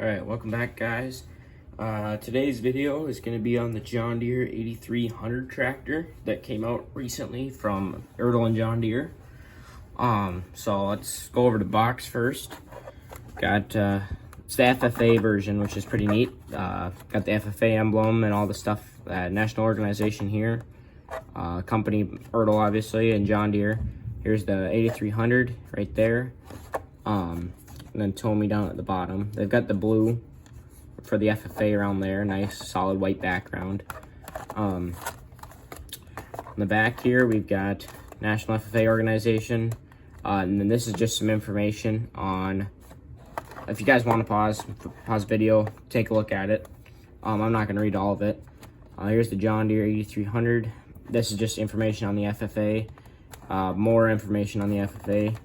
Alright, welcome back, guys. Today's video is going to be on the John Deere 8300 tractor that came out recently from and John Deere. So let's go over the box first. Got it's the FFA version, which is pretty neat. Got the FFA emblem and all the stuff. National organization here. Company Ertl, obviously, and John Deere. Here's the 8300 right there. And then Tommy down at the bottom. They've got the blue for the FFA around there. Nice solid white background. On the back here we've got National FFA organization. And then this is just some information on, if you guys want to pause video, take a look at it. I'm not going to read all of it. Here's the John Deere 8300. This is just information on the FFA. More information on the FFA.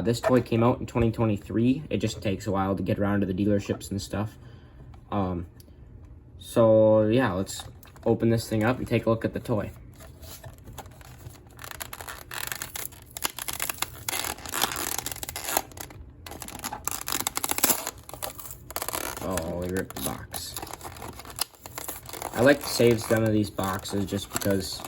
This toy came out in 2023. It just takes a while to get around to the dealerships and stuff. So yeah, let's open this thing up and take a look at the toy. Oh, we ripped the box. I like to save some of these boxes just because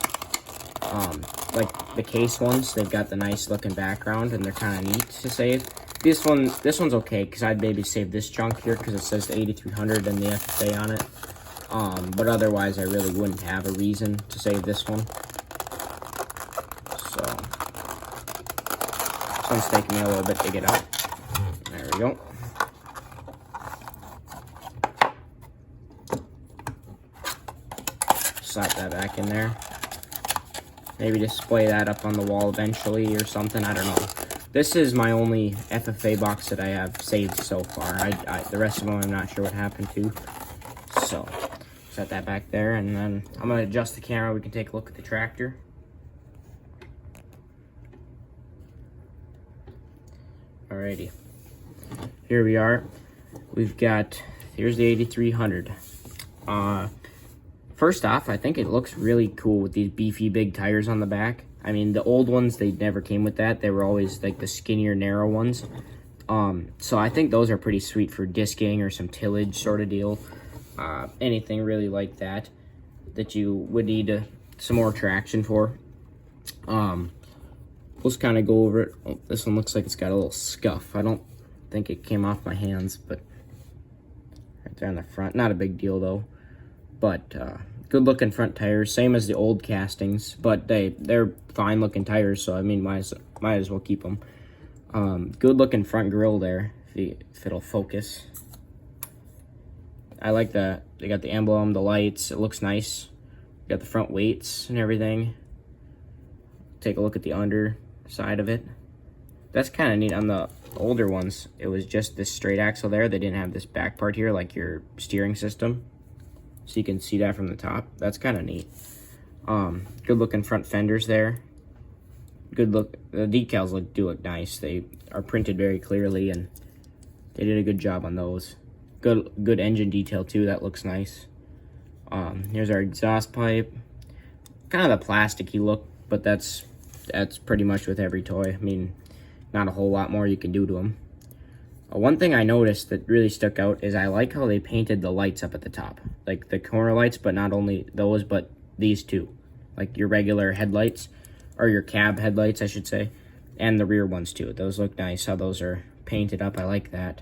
like the case ones, they've got the nice looking background and they're kind of neat to save. This one's okay because I'd maybe save this chunk here because it says the 8300 and the FFA on it. But otherwise, I really wouldn't have a reason to save this one. So this one's taking me a little bit to get out. There we go. Slap that back in there. Maybe display that up on the wall eventually or something. I don't know. This is my only FFA box that I have saved so far. The rest of them I'm not sure what happened to. So, set that back there, and then I'm going to adjust the camera. We can take a look at the tractor. Alrighty. Here we are. Here's the 8300. First off, I think it looks really cool with these beefy big tires on the back. I mean, the old ones, they never came with that. They were always like the skinnier, narrow ones. So I think those are pretty sweet for disking or some tillage sort of deal. Anything really like that you would need some more traction for. Let's kind of go over it. Oh, this one looks like it's got a little scuff. I don't think it came off my hands, but right there on the front. Not a big deal though. But good looking front tires, same as the old castings, but they're fine looking tires, so I mean might as well keep them. Good looking front grille there, if it'll focus. I like that. They got the emblem, the lights, it looks nice. Got the front weights and everything. Take a look at the under side of it. That's kind of neat. On the older ones, it was just this straight axle there. They didn't have this back part here like your steering system. So you can see that from the top. That's kind of neat. Good looking front fenders there. Good look. The decals do look nice. They are printed very clearly, and they did a good job on those. Good engine detail too. That looks nice. Here's our exhaust pipe. Kind of a plasticky look, but that's pretty much with every toy. I mean, not a whole lot more you can do to them. One thing I noticed that really stuck out is I like how they painted the lights up at the top. Like the corner lights, but not only those, but these two. Like your regular headlights, or your cab headlights, I should say. And the rear ones too. Those look nice, how those are painted up. I like that.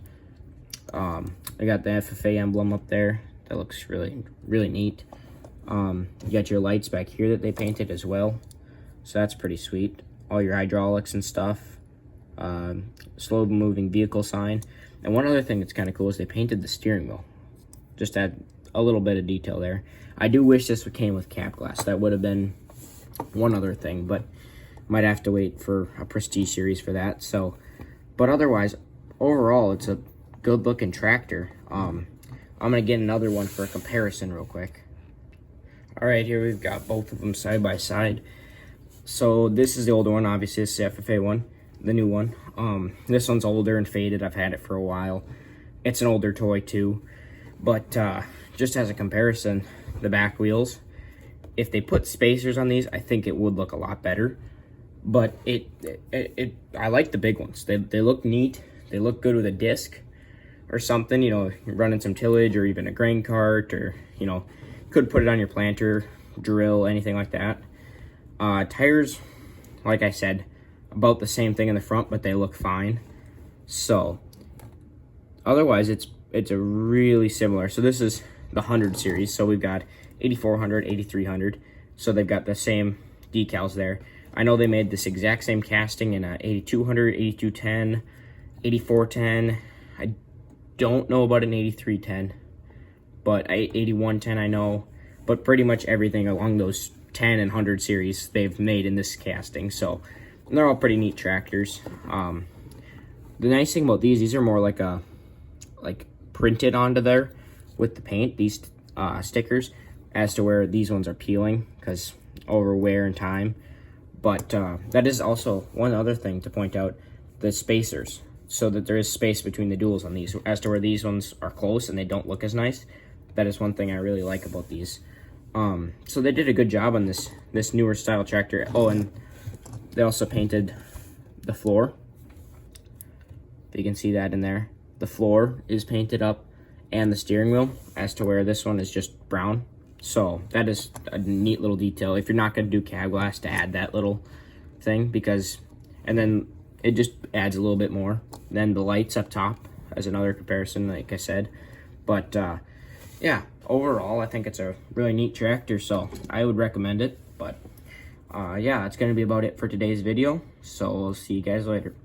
I got the FFA emblem up there. That looks really, really neat. You got your lights back here that they painted as well. So that's pretty sweet. All your hydraulics and stuff. Slow moving vehicle sign. And one other thing that's kind of cool is they painted the steering wheel. Just add a little bit of detail there. I do wish this came with cap glass. That would have been one other thing, but might have to wait for a Prestige series for that. So, but otherwise, overall, it's a good looking tractor. I'm gonna get another one for a comparison real quick. All right, here we've got both of them side by side. So this is the older one, obviously. This is the FFA one. The new one. This one's older and faded. I've had it for a while. It's an older toy too, but just as a comparison, the back wheels, if they put spacers on these, I think it would look a lot better. But I like the big ones. They look neat. They look good with a disc or something, you know, you're running some tillage or even a grain cart, or, you know, could put it on your planter, drill, anything like that. Tires, like I said, about the same thing in the front, but they look fine. So otherwise it's a really similar. So this is the 100 series. So we've got 8400, 8300. So they've got the same decals there. I know they made this exact same casting in 8200, 8210, 8410. I don't know about an 8310, but 8110 I know. But pretty much everything along those 10 and 100 series they've made in this casting. So they're all pretty neat tractors. The nice thing about these are more like printed onto there with the paint, these stickers, as to where these ones are peeling because over wear and time. But that is also one other thing to point out, the spacers, so that there is space between the duals on these, as to where these ones are close and they don't look as nice. That is one thing I really like about these. So they did a good job on this newer style tractor. Oh, and they also painted the floor. If you can see that in there. The floor is painted up, and the steering wheel, as to where this one is just brown. So that is a neat little detail. If you're not going to do cab glass, to add that little thing, because, and then it just adds a little bit more. Then the lights up top as another comparison, like I said. But yeah, overall, I think it's a really neat tractor, so I would recommend it. But yeah, that's going to be about it for today's video. So we'll see you guys later.